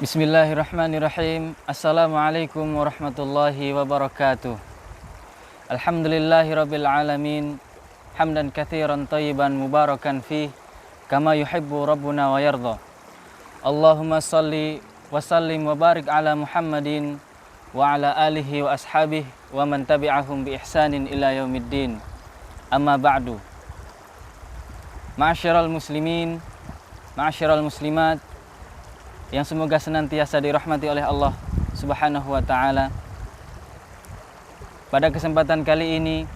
Bismillahirrahmanirrahim. Assalamualaikum warahmatullahi wabarakatuh. Alhamdulillahirabbil alamin. Hamdan katsiran thayyiban mubarakan fih kama yuhibbu rabbuna wa yardha. Allahumma shalli wa sallim wa barik ala Muhammadin wa ala alihi wa ashabihi wa man tabi'ahum bi ihsanin ila yaumiddin. Amma ba'du. Ma'asyiral muslimin, ma'asyiral muslimat yang semoga senantiasa dirahmati oleh Allah Subhanahu wa ta'ala. Pada kesempatan kali ini,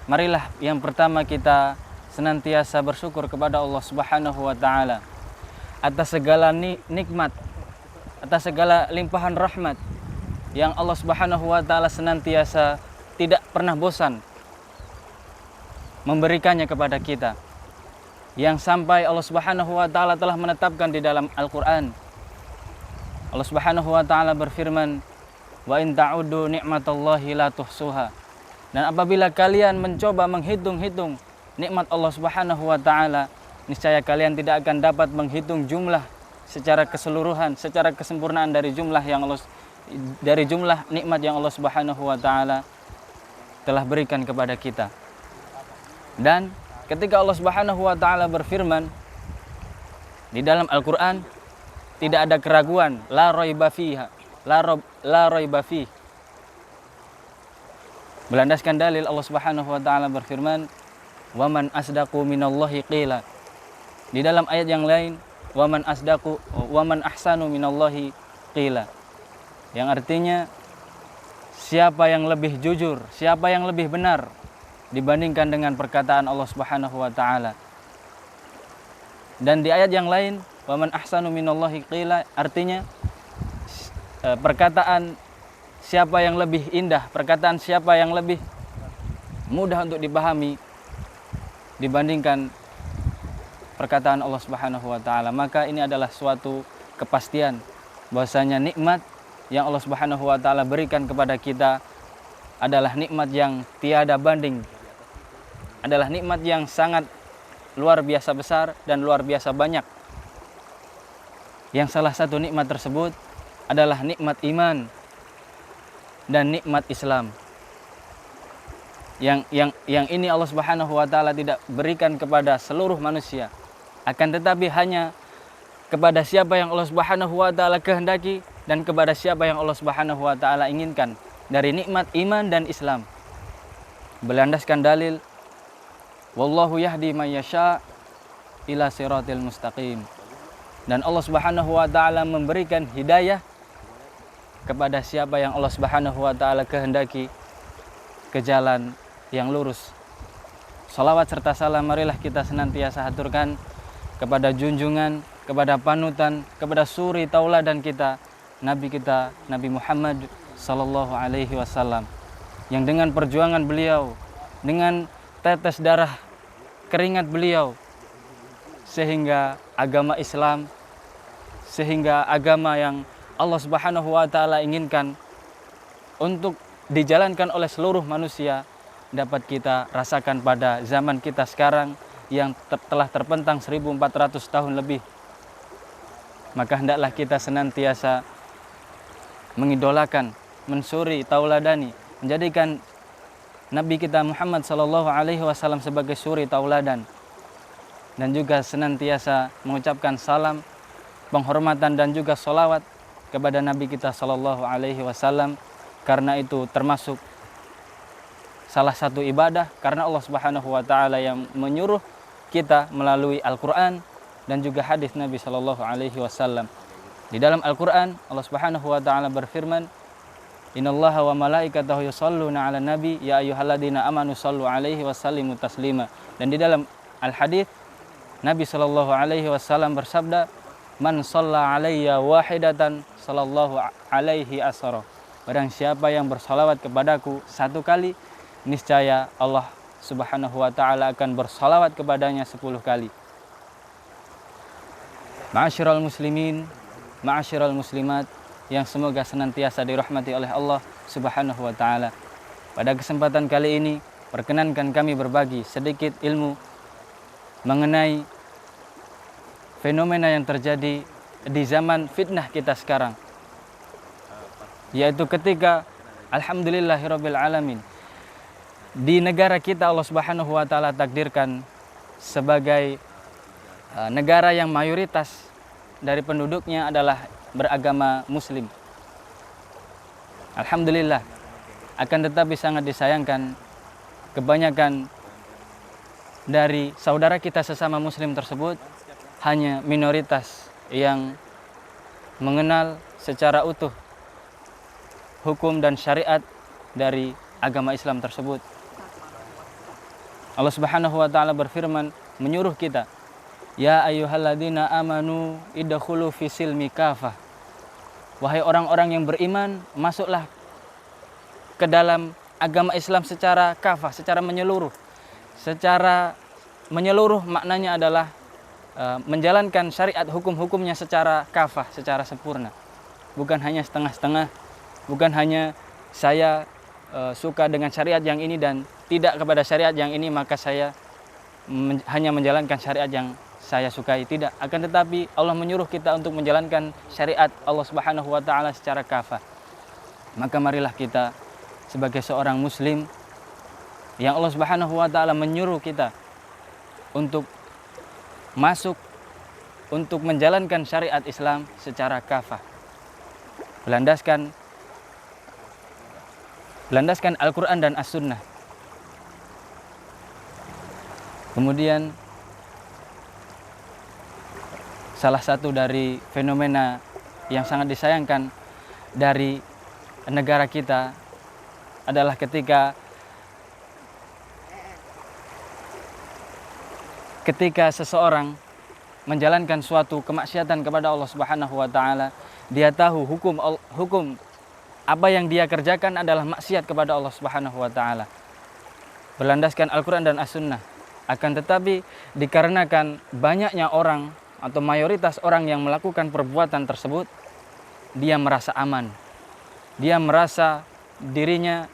marilah yang pertama kita senantiasa bersyukur kepada Allah Subhanahu wa ta'ala atas segala nikmat, atas segala limpahan rahmat yang Allah Subhanahu wa ta'ala senantiasa tidak pernah bosan memberikannya kepada kita, yang sampai Allah Subhanahu wa ta'ala telah menetapkan di dalam Al-Quran. Allah Subhanahu wa ta'ala berfirman, wa in ta'uddu ni'matallahi la tuhsuha. Dan apabila kalian mencoba menghitung-hitung nikmat Allah Subhanahu wa ta'ala, niscaya kalian tidak akan dapat menghitung jumlah secara keseluruhan, secara kesempurnaan dari jumlah nikmat yang Allah Subhanahu wa ta'ala telah berikan kepada kita. Dan ketika Allah Subhanahu wa ta'ala berfirman di dalam Al-Qur'an, tidak ada keraguan, la raiba fiha, la raiba fi. Berlandaskan dalil, Allah Subhanahu wa ta'ala berfirman, wa man asdaqu minallahi qila. Di dalam ayat yang lain, wa man ahsanu minallahi qila. Yang artinya, siapa yang lebih jujur, siapa yang lebih benar dibandingkan dengan perkataan Allah Subhanahu wa ta'ala. Dan di ayat yang lain, wa man ahsanu minallahi qila, artinya perkataan siapa yang lebih indah, perkataan siapa yang lebih mudah untuk dipahami dibandingkan perkataan Allah Subhanahu wa ta'ala. Maka ini adalah suatu kepastian bahwasanya nikmat yang Allah Subhanahu wa ta'ala berikan kepada kita adalah nikmat yang tiada banding, adalah nikmat yang sangat luar biasa besar dan luar biasa banyak. Yang salah satu nikmat tersebut adalah nikmat iman dan nikmat Islam. Yang ini Allah Subhanahu wa ta'ala tidak berikan kepada seluruh manusia, akan tetapi hanya kepada siapa yang Allah Subhanahu wa ta'ala kehendaki dan kepada siapa yang Allah Subhanahu wa ta'ala inginkan dari nikmat iman dan Islam. Berlandaskan dalil, wallahu yahdi man yasha ila siratil mustaqim. Dan Allah Subhanahu wa ta'ala memberikan hidayah kepada siapa yang Allah Subhanahu wa ta'ala kehendaki ke jalan yang lurus. Salawat serta salam marilah kita senantiasa haturkan kepada junjungan, kepada panutan, kepada suri tauladan kita, Nabi Muhammad sallallahu alaihi wasallam, yang dengan perjuangan beliau, dengan tetes darah keringat beliau, sehingga agama Islam, sehingga agama yang Allah Subhanahu wa ta'ala inginkan untuk dijalankan oleh seluruh manusia dapat kita rasakan pada zaman kita sekarang yang telah terpentang 1400 tahun lebih. Maka hendaklah kita senantiasa mengidolakan, mensuri, tauladani, menjadikan Nabi kita Muhammad sallallahu alaihi wasallam sebagai suri tauladan, dan juga senantiasa mengucapkan salam, penghormatan dan juga sholawat kepada Nabi kita sallallahu alaihi wasallam, karena itu termasuk salah satu ibadah, karena Allah Subhanahu wa ta'ala yang menyuruh kita melalui Al-Quran dan juga hadis Nabi sallallahu alaihi wasallam. Di dalam Al-Quran Allah Subhanahu wa ta'ala berfirman, innallaha wa malaikatahu yusholluna 'alan nabi ya ayyuhalladzina amanu shallu 'alaihi wasallimu taslima. Dan di dalam Al-Hadits Nabi sallallahu alaihi wasallam bersabda, man shalla alayya wahidatan sallallahu alaihi asara. Barang siapa yang bersalawat kepadaku satu kali, niscaya Allah Subhanahu wa ta'ala akan bersalawat kepadanya 10 kali. Ma'asyiral muslimin, ma'asyiral muslimat yang semoga senantiasa dirahmati oleh Allah Subhanahu wa ta'ala. Pada kesempatan kali ini, perkenankan kami berbagi sedikit ilmu mengenai fenomena yang terjadi di zaman fitnah kita sekarang, yaitu ketika alhamdulillahirabbil alamin di negara kita Allah Subhanahu wa taala takdirkan sebagai negara yang mayoritas dari penduduknya adalah beragama muslim. Alhamdulillah. Akan tetapi sangat disayangkan kebanyakan dari saudara kita sesama muslim tersebut hanya minoritas yang mengenal secara utuh hukum dan syariat dari agama Islam tersebut. Allah Subhanahu wa taala berfirman menyuruh kita, ya ayyuhalladzina amanu idkhulu fisilmi kafah. Wahai orang-orang yang beriman, masuklah ke dalam agama Islam secara kafah, secara menyeluruh. Secara menyeluruh maknanya adalah menjalankan syariat hukum-hukumnya secara kafah, secara sempurna. Bukan hanya setengah-setengah, bukan hanya saya suka dengan syariat yang ini dan tidak kepada syariat yang ini, maka saya hanya menjalankan syariat yang saya sukai. Tidak, akan tetapi Allah menyuruh kita untuk menjalankan syariat Allah Subhanahu wa taala secara kafah. Maka marilah kita sebagai seorang muslim yang Allah Subhanahu wa taala menyuruh kita untuk masuk untuk menjalankan syariat Islam secara kafah. Berlandaskan Al-Quran dan As-Sunnah. Kemudian salah satu dari fenomena yang sangat disayangkan dari negara kita adalah ketika seseorang menjalankan suatu kemaksiatan kepada Allah Subhanahu wa taala, dia tahu hukum apa yang dia kerjakan adalah maksiat kepada Allah Subhanahu wa taala. Berlandaskan Al-Qur'an dan As-Sunnah. Akan tetapi dikarenakan banyaknya orang atau mayoritas orang yang melakukan perbuatan tersebut, dia merasa aman. Dia merasa dirinya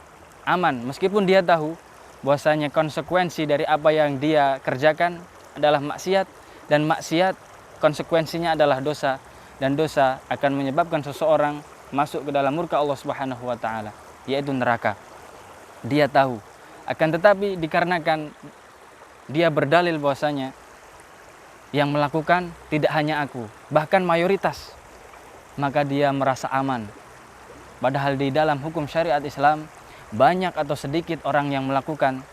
aman meskipun dia tahu bahwasanya konsekuensi dari apa yang dia kerjakan adalah maksiat, dan maksiat konsekuensinya adalah dosa, dan dosa akan menyebabkan seseorang masuk ke dalam murka Allah Subhanahu wa taala, yaitu neraka. Dia tahu. Akan tetapi dikarenakan dia berdalil bahwasanya yang melakukan tidak hanya aku, bahkan mayoritas, maka dia merasa aman. Padahal di dalam hukum syariat Islam, banyak atau sedikit orang yang melakukan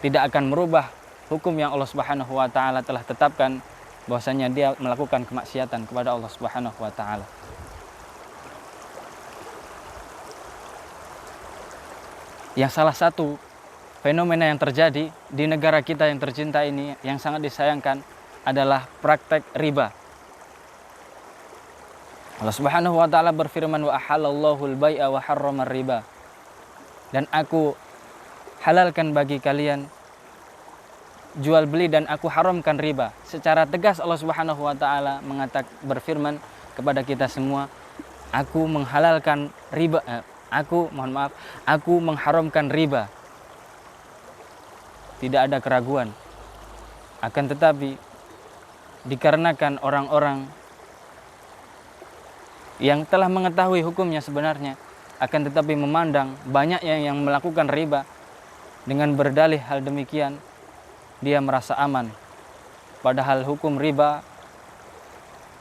tidak akan merubah hukum yang Allah Subhanahu wa taala telah tetapkan, bahwasanya dia melakukan kemaksiatan kepada Allah Subhanahu wa taala. Yang salah satu fenomena yang terjadi di negara kita yang tercinta ini yang sangat disayangkan adalah praktek riba. Allah Subhanahu wa taala berfirman, wa ahallallahu al-bai'a wa harrama riba. Dan aku halalkan bagi kalian jual beli dan aku haramkan riba. Secara tegas Allah Subhanahu wa taala berfirman kepada kita semua, aku menghalalkan riba, aku mengharamkan riba. Tidak ada keraguan. Akan tetapi dikarenakan orang-orang yang telah mengetahui hukumnya sebenarnya, akan tetapi memandang banyak yang melakukan riba, dengan berdalih hal demikian dia merasa aman. Padahal hukum riba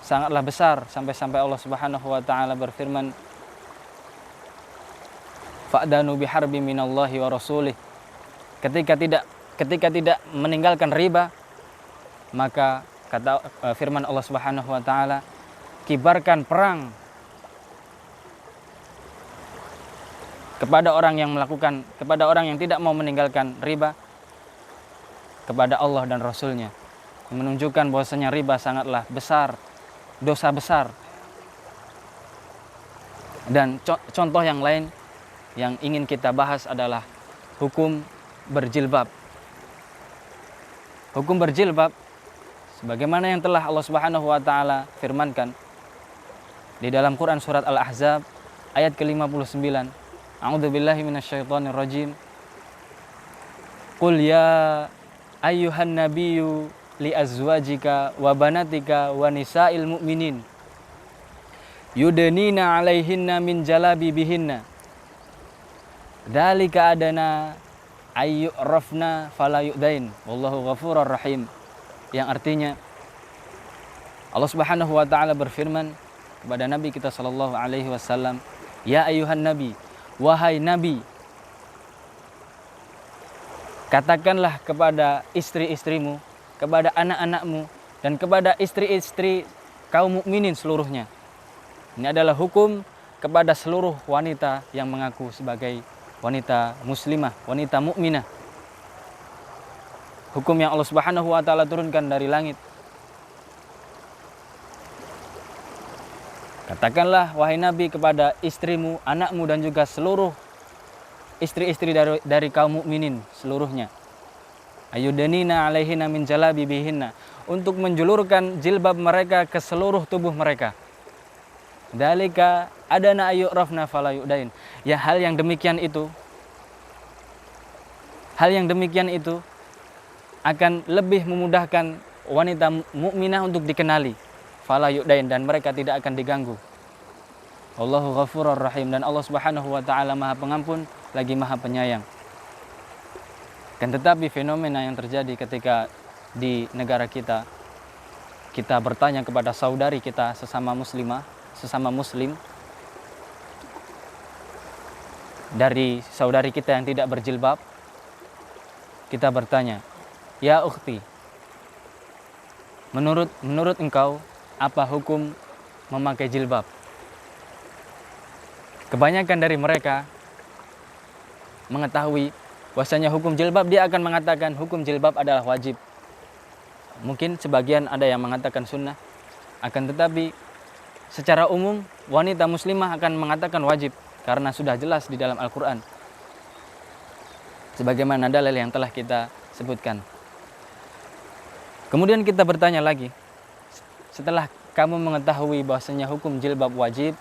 sangatlah besar, sampai-sampai Allah Subhanahu wa taala berfirman, fa'danu biharbi minallahi wa rasulih. Ketika tidak meninggalkan riba, maka kata firman Allah Subhanahu wa taala, kibarkan perang kepada orang yang tidak mau meninggalkan riba, kepada Allah dan Rasulnya. Menunjukkan bahwasanya riba sangatlah besar, dosa besar. Dan contoh yang lain yang ingin kita bahas adalah hukum berjilbab. Hukum berjilbab sebagaimana yang telah Allah Subhanahu wa taala firmankan di dalam Quran surat Al-Ahzab ayat ke-59. A'udzubillahi minasyaitonirrajim. Qul ya ayyuhan nabiyyu li azwajika wa banatika wa nisa'il mu'minin yudnina 'alaihinna min jalabibihinna dzalika adana ayyurafna fala yu'dain wallahu ghafurur rahim, yang artinya Allah Subhanahu wa taala berfirman kepada Nabi kita sallallahu alaihi wasallam, ya ayuhan nabi, wahai nabi, katakanlah kepada istri-istrimu, kepada anak-anakmu, dan kepada istri-istri kaum mukminin seluruhnya. Ini adalah hukum kepada seluruh wanita yang mengaku sebagai wanita muslimah, wanita mukminah. Hukum yang Allah Subhanahu wa taala turunkan dari langit. Katakanlah wahai Nabi kepada istrimu, anakmu, dan juga seluruh istri-istri dari kaum mukminin seluruhnya. Ayudanina alaihinna min jalabibihinna, untuk menjulurkan jilbab mereka ke seluruh tubuh mereka. Dalika adana ayyurafna fala yu'dain. Ya, hal yang demikian itu akan lebih memudahkan wanita mukminah untuk dikenali. Fala yu'dain, dan mereka tidak akan diganggu. Allahu ghafurur rahim, dan Allah Subhanahu wa taala Maha Pengampun lagi Maha Penyayang. Kan tetapi fenomena yang terjadi ketika di negara kita bertanya kepada saudari kita sesama muslimah, sesama muslim, dari saudari kita yang tidak berjilbab, kita bertanya, ya ukhti, menurut engkau apa hukum memakai jilbab? Kebanyakan dari mereka mengetahui bahwasanya hukum jilbab, dia akan mengatakan hukum jilbab adalah wajib. Mungkin sebagian ada yang mengatakan sunnah, akan tetapi secara umum wanita muslimah akan mengatakan wajib karena sudah jelas di dalam Al-Quran, sebagaimana dalil yang telah kita sebutkan. Kemudian kita bertanya lagi, setelah kamu mengetahui bahwasanya hukum jilbab wajib,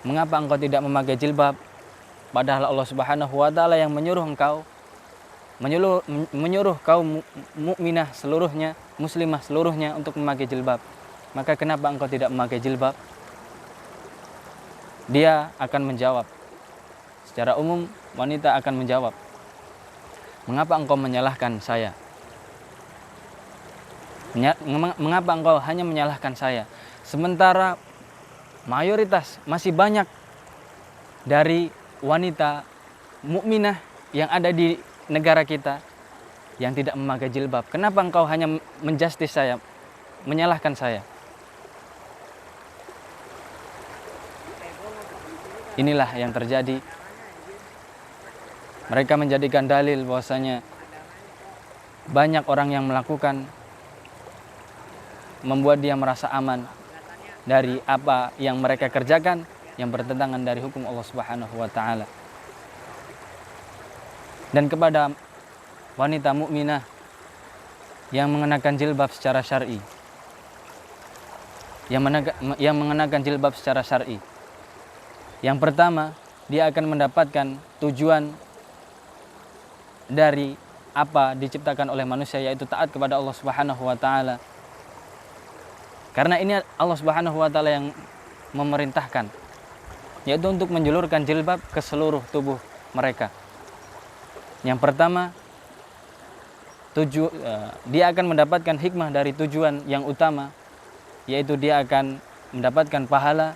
mengapa engkau tidak memakai jilbab? Padahal Allah Subhanahu wa taala yang menyuruh kaum mukminah seluruhnya, muslimah seluruhnya untuk memakai jilbab. Maka kenapa engkau tidak memakai jilbab? Dia akan menjawab. Secara umum wanita akan menjawab, mengapa engkau menyalahkan saya? Mengapa engkau hanya menyalahkan saya? Sementara mayoritas, masih banyak dari wanita mukminah yang ada di negara kita yang tidak memakai jilbab. Kenapa engkau hanya menjustis saya, menyalahkan saya? Inilah yang terjadi. Mereka menjadikan dalil bahwasanya banyak orang yang melakukan, membuat dia merasa aman dari apa yang mereka kerjakan yang bertentangan dari hukum Allah Subhanahu wa taala. Dan kepada wanita mukminah yang mengenakan jilbab secara syar'i, yang mengenakan jilbab secara syar'i, yang pertama, dia akan mendapatkan tujuan dari apa diciptakan oleh manusia, yaitu taat kepada Allah Subhanahu wa taala. Karena ini Allah Subhanahu wa taala yang memerintahkan, yaitu untuk menjulurkan jilbab ke seluruh tubuh mereka. Yang pertama, dia akan mendapatkan hikmah dari tujuan yang utama, yaitu dia akan mendapatkan pahala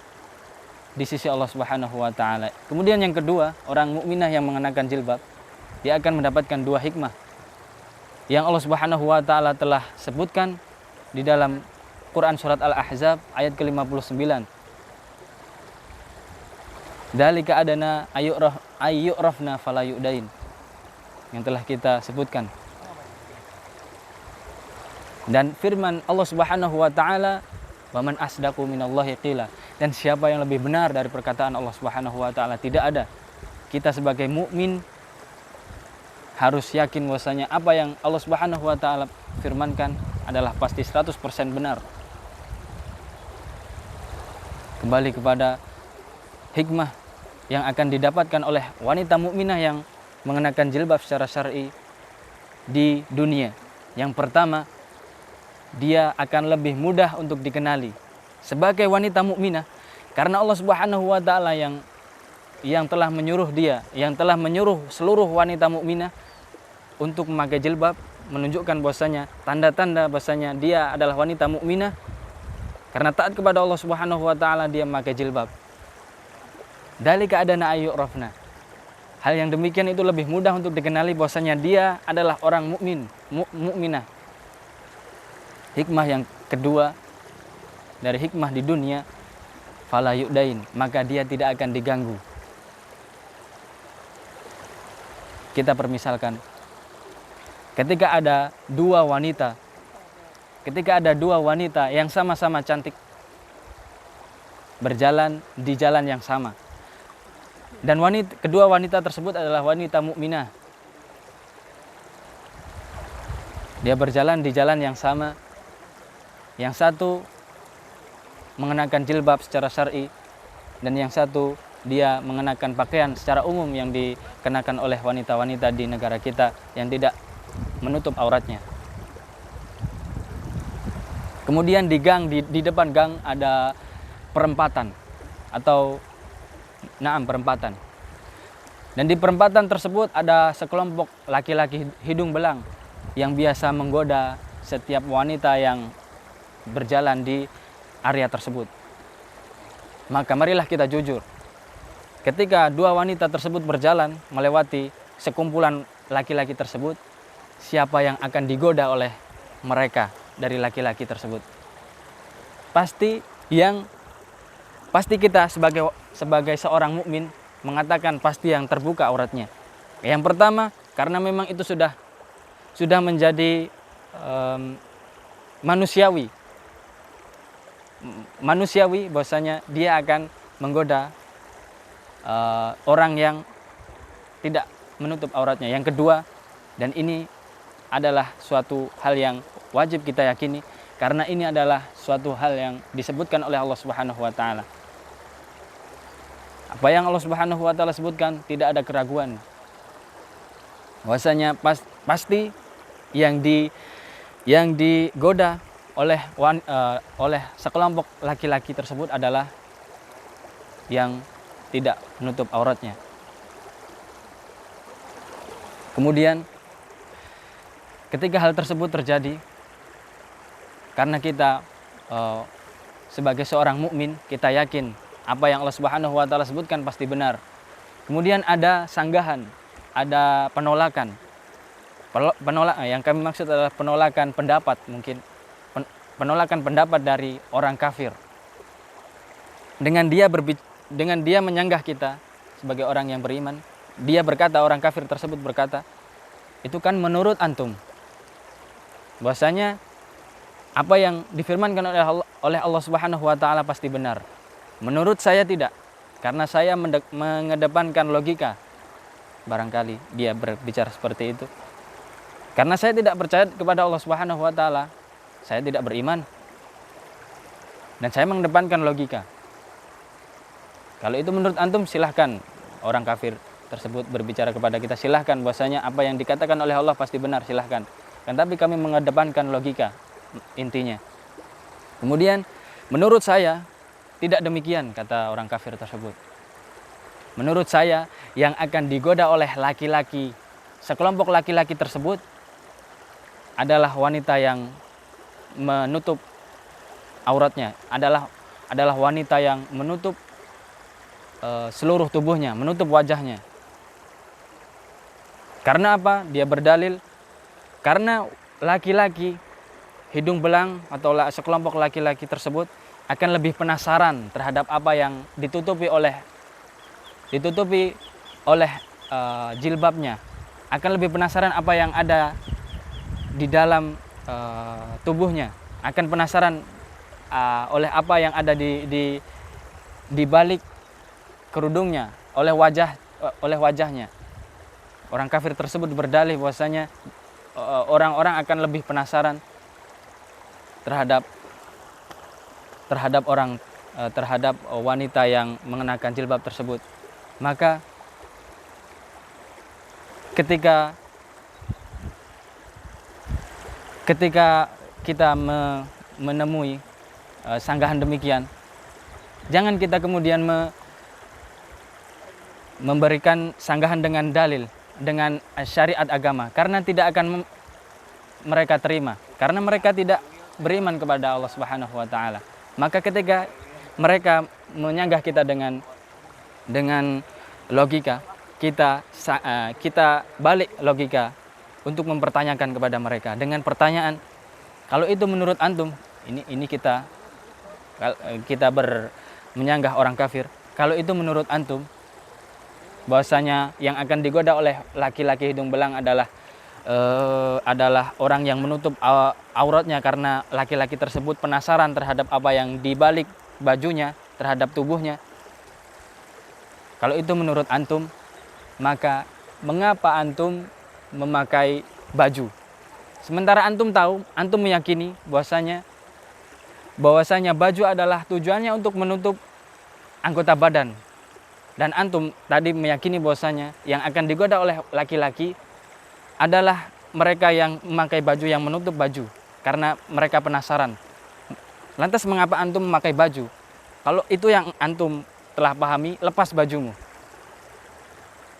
di sisi Allah Subhanahu wa taala. Kemudian yang kedua, orang mukminah yang mengenakan jilbab, dia akan mendapatkan dua hikmah yang Allah Subhanahu wa taala telah sebutkan di dalam Quran surat Al-Ahzab ayat ke-59. Dalika adana ayyurafna fala yu'dain, yang telah kita sebutkan. Dan firman Allah Subhanahu wa taala, "Wa man asdaqu minallahi qila." Dan siapa yang lebih benar dari perkataan Allah Subhanahu wa taala? Tidak ada. Kita sebagai mukmin harus yakin bahwasanya apa yang Allah Subhanahu wa taala firmankan adalah pasti 100% benar. Kembali kepada hikmah yang akan didapatkan oleh wanita mukminah yang mengenakan jilbab secara syar'i di dunia. Yang pertama, dia akan lebih mudah untuk dikenali sebagai wanita mukminah, karena Allah Subhanahu wa taala yang telah menyuruh dia, yang telah menyuruh seluruh wanita mukminah untuk memakai jilbab, menunjukkan bahwasanya tanda-tanda bahwasanya dia adalah wanita mukminah karena taat kepada Allah Subhanahu wa taala, dia memakai jilbab. Dalika adana ayyurafna. Hal yang demikian itu lebih mudah untuk dikenali bahwasanya dia adalah orang mukminah. Hikmah yang kedua dari hikmah di dunia, fala yu'dain, maka dia tidak akan diganggu. Kita permisalkan, ketika ada dua wanita yang sama-sama cantik berjalan di jalan yang sama, dan kedua wanita tersebut adalah wanita mukminah. Dia berjalan di jalan yang sama. Yang satu mengenakan jilbab secara syar'i, dan yang satu dia mengenakan pakaian secara umum yang dikenakan oleh wanita-wanita di negara kita yang tidak menutup auratnya. Kemudian di depan gang ada perempatan atau perempatan. Dan di perempatan tersebut ada sekelompok laki-laki hidung belang yang biasa menggoda setiap wanita yang berjalan di area tersebut. Maka marilah kita jujur. Ketika dua wanita tersebut berjalan melewati sekumpulan laki-laki tersebut, siapa yang akan digoda oleh mereka dari laki-laki tersebut? Pasti kita sebagai seorang mukmin mengatakan pasti yang terbuka auratnya. Yang pertama, karena memang itu sudah menjadi manusiawi bahwasanya dia akan menggoda orang yang tidak menutup auratnya. Yang kedua, dan ini adalah suatu hal yang wajib kita yakini, karena ini adalah suatu hal yang disebutkan oleh Allah Subhanahu wa taala. Apa yang Allah Subhanahu wa taala sebutkan tidak ada keraguan. Bahwasanya pasti yang digoda oleh sekelompok laki-laki tersebut adalah yang tidak menutup auratnya. Kemudian ketika hal tersebut terjadi, karena kita sebagai seorang mukmin, kita yakin apa yang Allah Subhanahu wa taala sebutkan pasti benar. Kemudian ada sanggahan, ada penolakan. Yang kami maksud adalah penolakan pendapat, mungkin penolakan pendapat dari orang kafir. Dengan dia menyanggah kita sebagai orang yang beriman, dia berkata, orang kafir tersebut berkata, itu kan menurut antum, bahwasanya apa yang difirmankan oleh Allah Subhanahu wa taala pasti benar. Menurut saya tidak, karena saya mengedepankan logika. Barangkali dia berbicara seperti itu. Karena saya tidak percaya kepada Allah Subhanahu wa taala, saya tidak beriman. Dan saya mengedepankan logika. Kalau itu menurut antum, silahkan. Orang kafir tersebut berbicara kepada kita, silahkan, bahwasanya apa yang dikatakan oleh Allah pasti benar, silahkan. Kan tapi kami mengedepankan logika, intinya. Kemudian menurut saya tidak demikian, kata orang kafir tersebut. Menurut saya yang akan digoda oleh laki-laki, sekelompok laki-laki tersebut adalah wanita yang menutup auratnya, adalah wanita yang menutup seluruh tubuhnya, menutup wajahnya. Karena apa? Dia berdalil karena laki-laki hidung belang atau sekelompok laki-laki tersebut akan lebih penasaran terhadap apa yang ditutupi oleh jilbabnya, akan lebih penasaran apa yang ada di dalam tubuhnya, akan penasaran oleh apa yang ada di balik kerudungnya, oleh wajahnya. Orang kafir tersebut berdalih bahwasanya orang-orang akan lebih penasaran terhadap wanita yang mengenakan jilbab tersebut. Maka ketika kita menemui sanggahan demikian, jangan kita kemudian memberikan sanggahan dengan dalil, dengan syariat agama, karena tidak akan mereka terima, karena mereka tidak beriman kepada Allah Subhanahu wa taala. Maka ketika mereka menyanggah kita dengan logika, kita balik logika untuk mempertanyakan kepada mereka dengan pertanyaan, kalau itu menurut antum, ini kita menyanggah orang kafir, kalau itu menurut antum bahwasanya yang akan digoda oleh laki-laki hidung belang adalah orang yang menutup auratnya karena laki-laki tersebut penasaran terhadap apa yang dibalik bajunya, terhadap tubuhnya. Kalau itu menurut antum, maka mengapa antum memakai baju? Sementara antum tahu, antum meyakini bahwasanya baju adalah tujuannya untuk menutup anggota badan. Dan antum tadi meyakini bahwasanya yang akan digoda oleh laki-laki adalah mereka yang memakai baju yang menutup baju karena mereka penasaran. Lantas mengapa antum memakai baju? Kalau itu yang antum telah pahami, lepas bajumu.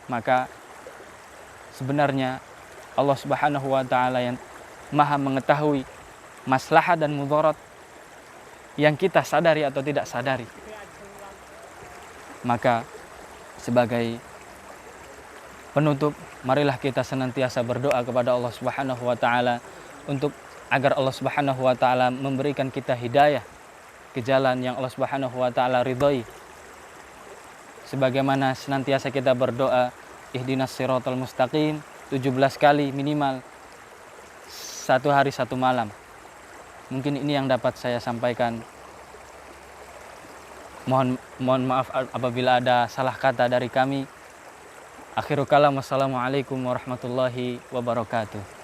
Maka sebenarnya Allah Subhanahu wa taala yang Maha mengetahui maslahat dan mudarat yang kita sadari atau tidak sadari. Maka sebagai penutup, marilah kita senantiasa berdoa kepada Allah Subhanahu wa taala untuk agar Allah Subhanahu wa taala memberikan kita hidayah ke jalan yang Allah Subhanahu wa taala ridhoi. Sebagaimana senantiasa kita berdoa ihdinas siratal mustaqim 17 kali minimal, satu hari satu malam. Mungkin ini yang dapat saya sampaikan. Mohon maaf apabila ada salah kata dari kami. Akhirul kalam, wassalamualaikum warahmatullahi wabarakatuh.